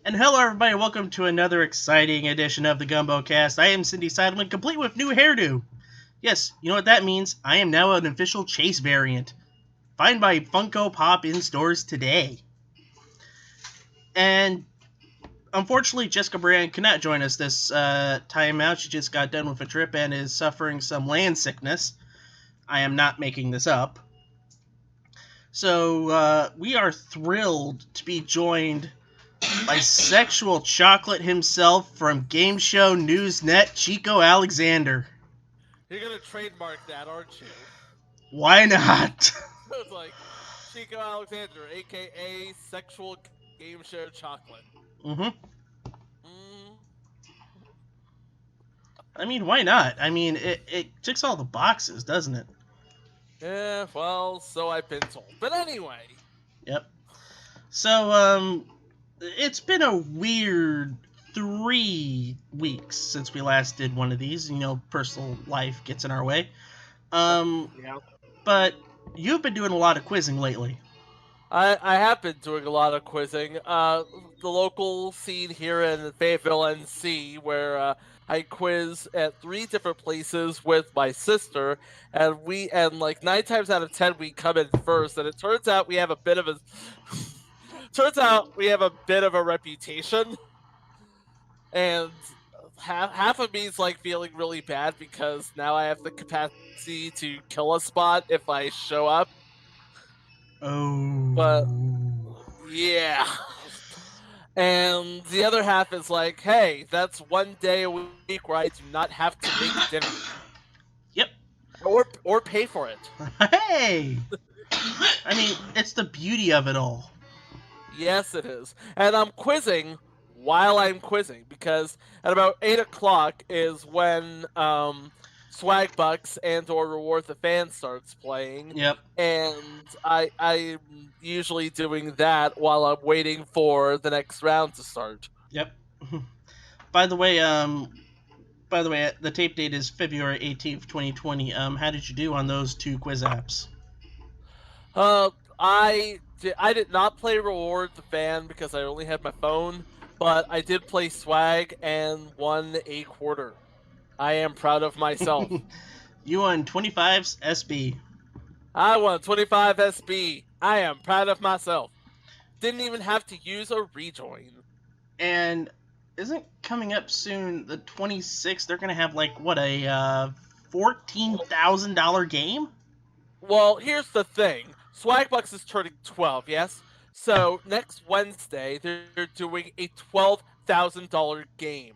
And hello, everybody. Welcome to another exciting edition of the Gumbocast. I am Cyndi Seidelman, complete with new hairdo. Yes, you know what that means. I am now an official Chase variant. Find my Funko Pop in stores today. And unfortunately, Jessica Brand cannot join us this time out. She just got done with a trip and is suffering some land sickness. I am not making this up. So we are thrilled to be joined by sexual chocolate himself from Game Show Newsnet, Chico Alexander. You're gonna trademark that, aren't you? Why not? It's like Chico Alexander, aka Sexual Game Show Chocolate. Mm-hmm. I mean, why not? I mean, it ticks all the boxes, doesn't it? Yeah, well, so I've been told. But anyway. Yep. So, it's been a weird 3 weeks since we last did one of these. You know, personal life gets in our way. Yeah. But you've been doing a lot of quizzing lately. I have been doing a lot of quizzing. The local scene here in Fayetteville, NC, where I quiz at 3 different places with my sister, and like 9 times out of 10 we come in first, and it turns out we have a bit of a reputation, and half of me is like feeling really bad because now I have the capacity to kill a spot if I show up. Oh. But yeah. And the other half is like, hey, that's 1 day a week where I do not have to make dinner. Yep. Or pay for it. Hey! I mean, it's the beauty of it all. Yes, it is. And I'm quizzing while I'm quizzing, because at about 8 o'clock is when Swag Bucks and or Reward the Fan starts playing. Yep. And I'm usually doing that while I'm waiting for the next round to start. Yep. By the way, the tape date is February 18th, 2020. How did you do on those 2 quiz apps? I did not play Reward the Fan because I only had my phone, but I did play Swag and won a quarter. I am proud of myself. You won 25 SB. I won 25 SB. I am proud of myself. Didn't even have to use a rejoin. And isn't coming up soon the 26th? They're gonna have like what, a $14,000 game? Well, here's the thing. Swagbucks is turning 12, yes? So next Wednesday they're doing a $12,000 game.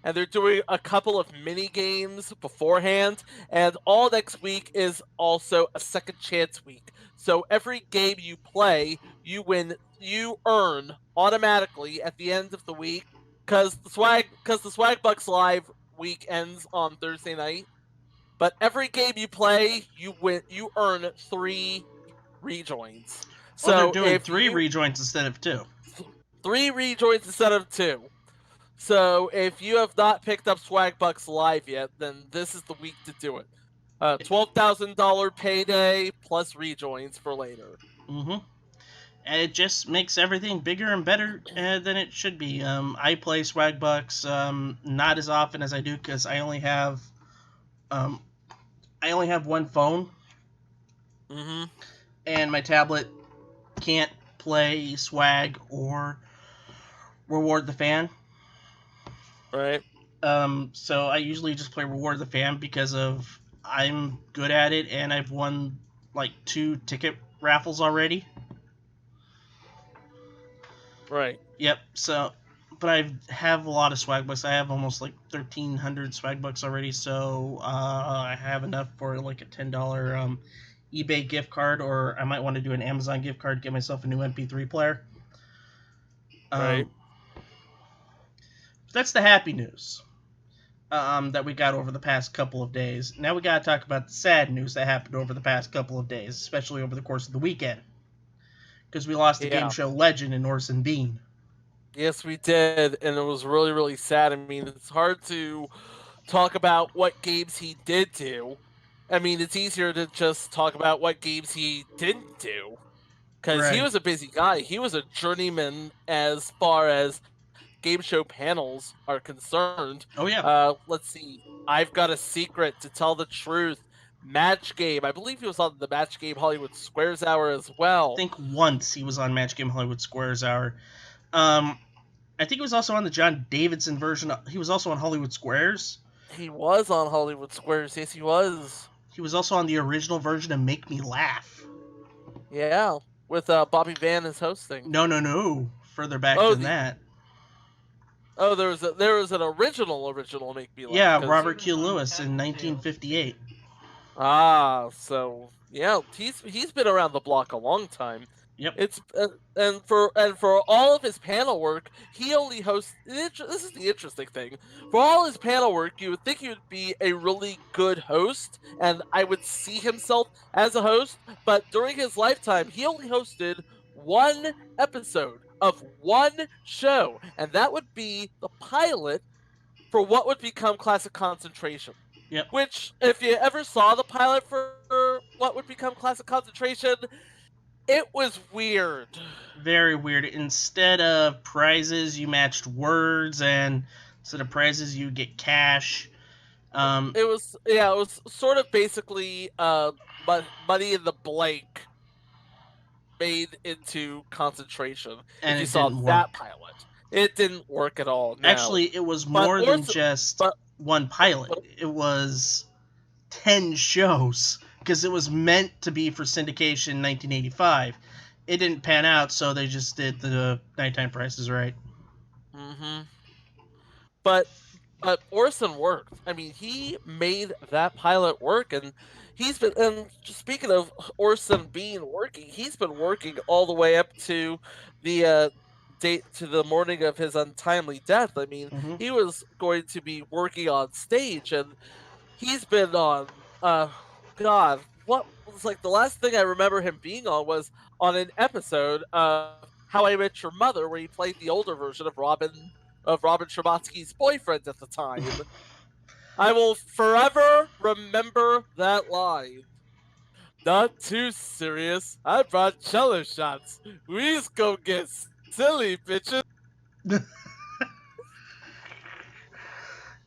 And they're doing a couple of mini games beforehand, and all next week is also a second chance week. So every game you play, you earn automatically at the end of the week, because the Swag Bucks Live week ends on Thursday night. But every game you play, you earn 3 rejoins. So they're doing 3 rejoins instead of 2. 3 rejoins instead of 2. So if you have not picked up Swag Bucks Live yet, then this is the week to do it. $12,000 payday plus rejoins for later. Mm-hmm. And it just makes everything bigger and better than it should be. I play Swag Bucks not as often as I do because I only have one phone. Mm-hmm. And my tablet can't play Swag or Reward the Fan. Right. So I usually just play Reward the Fan because I'm good at it, and I've won like 2 ticket raffles already. Right. Yep. So, but I have a lot of swag bucks. I have almost like 1,300 swag bucks already. So I have enough for like a $10 eBay gift card, or I might want to do an Amazon gift card to get myself a new MP3 player. Right. That's the happy news that we got over the past couple of days. Now we got to talk about the sad news that happened over the past couple of days, especially over the course of the weekend. Because we lost a game show legend in Orson Bean. Yes, we did, and it was really, really sad. I mean, it's hard to talk about what games he did do. I mean, it's easier to just talk about what games he didn't do. Because he was a busy guy. He was a journeyman as far as game show panels are concerned. Oh yeah. Let's see. I've Got a Secret, To Tell the Truth, Match Game. I believe he was on the Match Game Hollywood Squares Hour as I well. think once he was on Match Game Hollywood Squares Hour. I think he was also on the John Davidson version. He was also on Hollywood Squares. He was on Hollywood Squares. Yes, he was. He was also on the original version of Make Me Laugh. Yeah, with Bobby Van as hosting. No. Further back than that. Oh, there was an original Make Me Laugh. Yeah, Robert Q. Lewis in 1958. Ah, so yeah, he's been around the block a long time. Yep. It's and for all of his panel work, he only hosts. This is the interesting thing. For all his panel work, you would think he would be a really good host, and I would see himself as a host. But during his lifetime, he only hosted one episode of one show, and that would be the pilot for what would become Classic Concentration. Yep. Which, if you ever saw the pilot for what would become Classic Concentration, it was weird. Very weird. Instead of prizes, you matched words, and instead of prizes, you get cash. It was sort of basically Money in the Blank made into Concentration. And if you it saw didn't that work. pilot, it didn't work at all. No. Actually, it was more than just one pilot. It was 10 shows, because it was meant to be for syndication in 1985. It didn't pan out, so they just did the Nighttime Price is Right. Mm-hmm. But Orson worked. I mean, he made that pilot work, and he's been. And speaking of Orson Bean working, he's been working all the way up to the date to the morning of his untimely death. I mean, he was going to be working on stage, and he's been on. God, what was like the last thing I remember him being on was on an episode of How I Met Your Mother, where he played the older version of Robin Scherbatsky's boyfriend at the time. I will forever remember that line. Not too serious. I brought cello shots. We's go get silly, bitches. Did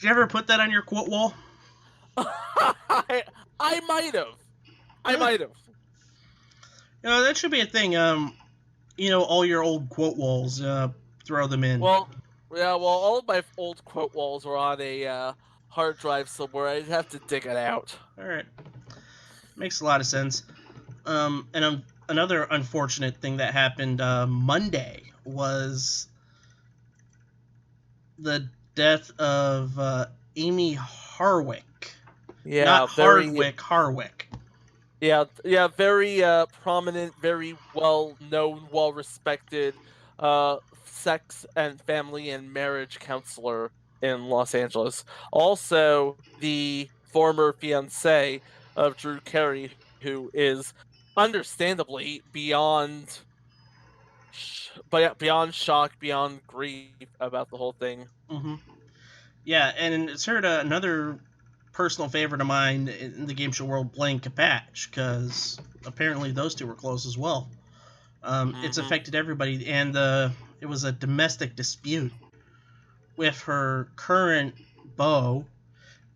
you ever put that on your quote wall? I might have. I might have. That should be a thing. All your old quote walls, throw them in. Well, all of my old quote walls are on a hard drive somewhere. I'd have to dig it out. All right. Makes a lot of sense. And another unfortunate thing that happened Monday was the death of Amie Harwick. Yeah, not Harwick. Yeah, very prominent, very well-known, well-respected sex and family and marriage counselor in Los Angeles. Also, the former fiancé of Drew Carey, who is understandably beyond shock, beyond grief about the whole thing. Mm-hmm. Yeah, and it's heard another personal favorite of mine in the game show world, Blaine Capatch, because apparently those two were close as well. It's affected everybody, and it was a domestic dispute with her current beau,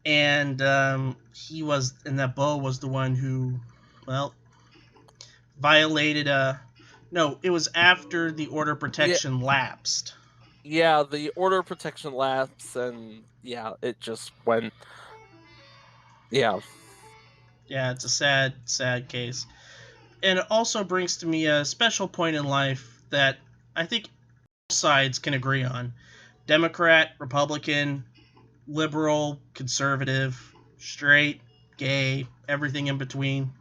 and that beau was the one who, violated no, it was after the order protection lapsed. Yeah, the order of protection lapsed, and it just went. Yeah, it's a sad, sad case. And it also brings to me a special point in life that I think both sides can agree on. Democrat, Republican, liberal, conservative, straight, gay, everything in between.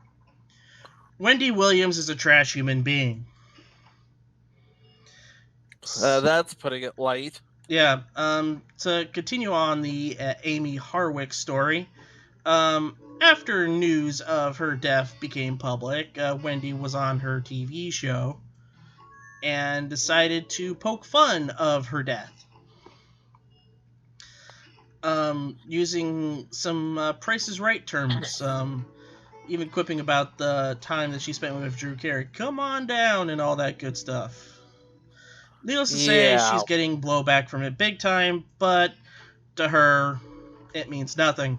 Wendy Williams is a trash human being. That's putting it light. Yeah, to continue on the Amie Harwick story, after news of her death became public, Wendy was on her TV show and decided to poke fun of her death. Using some Price is Right terms, even quipping about the time that she spent with Drew Carey. Come on down and all that good stuff. Needless to say, she's getting blowback from it big time, but to her, it means nothing.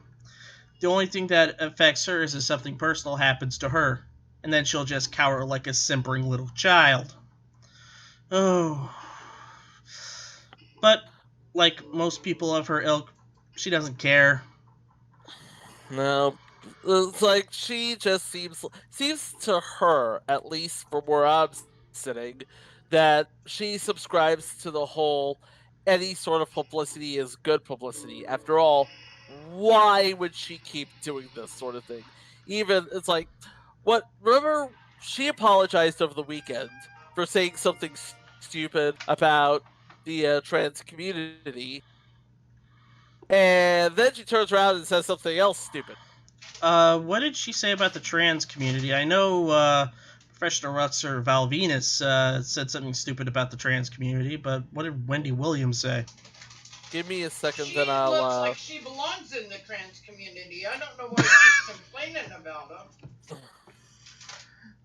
The only thing that affects her is if something personal happens to her, and then she'll just cower like a simpering little child. Oh. But, like most people of her ilk, she doesn't care. No, it's like she just seems to her, at least from where I'm sitting, that she subscribes to the whole any sort of publicity is good publicity. After all, why would she keep doing this sort of thing? Even it's like remember she apologized over the weekend for saying something stupid about the trans community, and then she turns around and says something else stupid. What did she say about the trans community? I know professional wrestler Val Venus said something stupid about the trans community, but what did Wendy Williams say? Give me a second, She then I'll. looks like she belongs in the trans community. I don't know why she's complaining about them.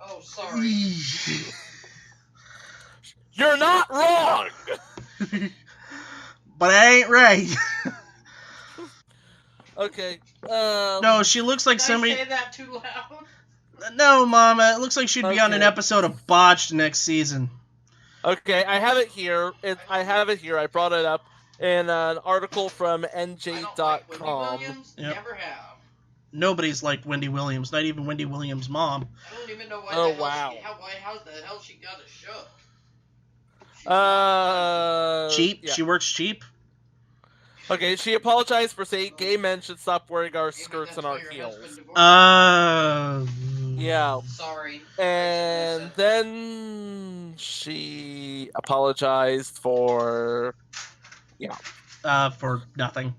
Oh, sorry. You're not wrong! But I ain't right. Okay. No, she looks like Did somebody. I say that too loud? No, Mama. It looks like she'd be on an episode of Botched next season. Okay, I have it here. I brought it up in an article from NJ.com. Yep. Never have. Nobody's like Wendy Williams, not even Wendy Williams' mom. I don't even know why Oh, the hell wow. how the hell she got a show. Cheap? Yeah. She works cheap? Okay, she apologized for saying gay men should stop wearing our skirts and our heels. Yeah. Sorry. And then she apologized for... Yeah. For nothing.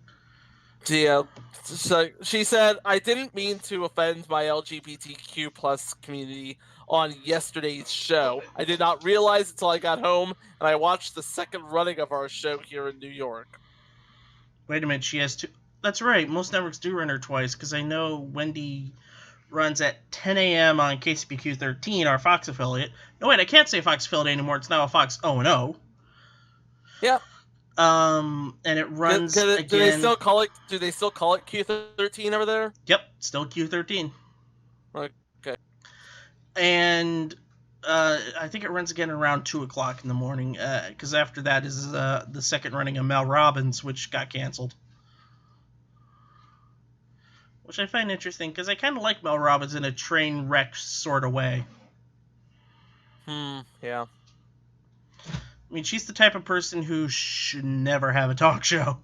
Yeah. So she said, I didn't mean to offend my LGBTQ plus community on yesterday's show. I did not realize until I got home and I watched the second running of our show here in New York. Wait a minute, she has two. That's right, most networks do run her twice, because I know Wendy runs at 10 a.m. on KCBQ 13, our Fox affiliate. No, wait, I can't say Fox affiliate anymore. It's now a Fox O&O. Yeah. And it runs again. Do they still call it Q13 over there? Yep, still Q13. Okay. And I think it runs again around 2 o'clock in the morning, because after that is the second running of Mel Robbins, which got canceled. Which I find interesting, because I kind of like Mel Robbins in a train wreck sort of way. Yeah. I mean, she's the type of person who should never have a talk show.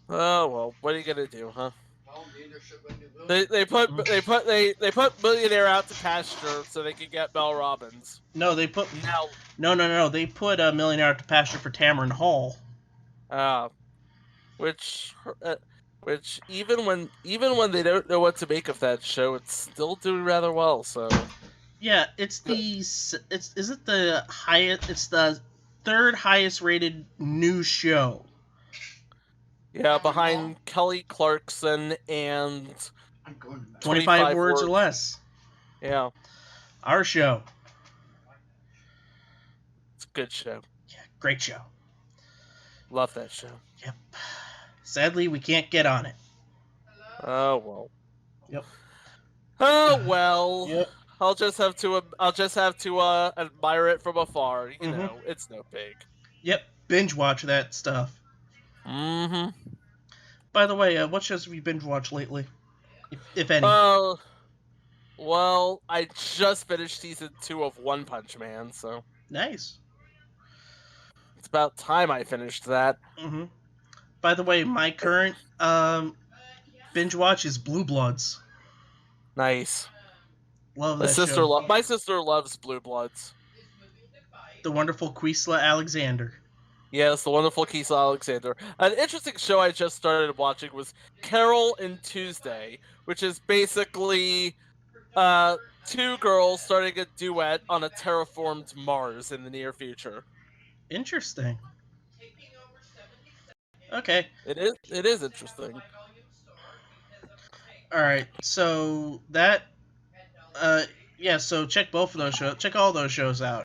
Oh well, what are you gonna do, huh? They put Millionaire out to pasture so they could get Mel Robbins. No, they put No. They put a Millionaire out to pasture for Tamron Hall. Which even when they don't know what to make of that show, it's still doing rather well. So yeah, it's the third highest rated new show. Yeah, behind Kelly Clarkson and 25 words or less. Yeah. Our show. It's a good show. Yeah, great show. Love that show. Yep. Sadly, we can't get on it. Oh well. Yep. Oh well. Yep. I'll just have to admire it from afar. You know, it's no big. Yep. Binge watch that stuff. Mm-hmm. By the way, what shows have you binge watched lately, if any? Well, I just finished season 2 of One Punch Man, so Nice. It's about time I finished that. Mm-hmm. By the way, my current binge watch is Blue Bloods. Nice. Love that show. My sister loves Blue Bloods. The wonderful Quisla Alexander. Yes, the wonderful Keisa Alexander. An interesting show I just started watching was Carol and Tuesday, which is basically 2 girls starting a duet on a terraformed Mars in the near future. Interesting. Okay. It is interesting. Alright, so that... so check both of those shows. Check all those shows out.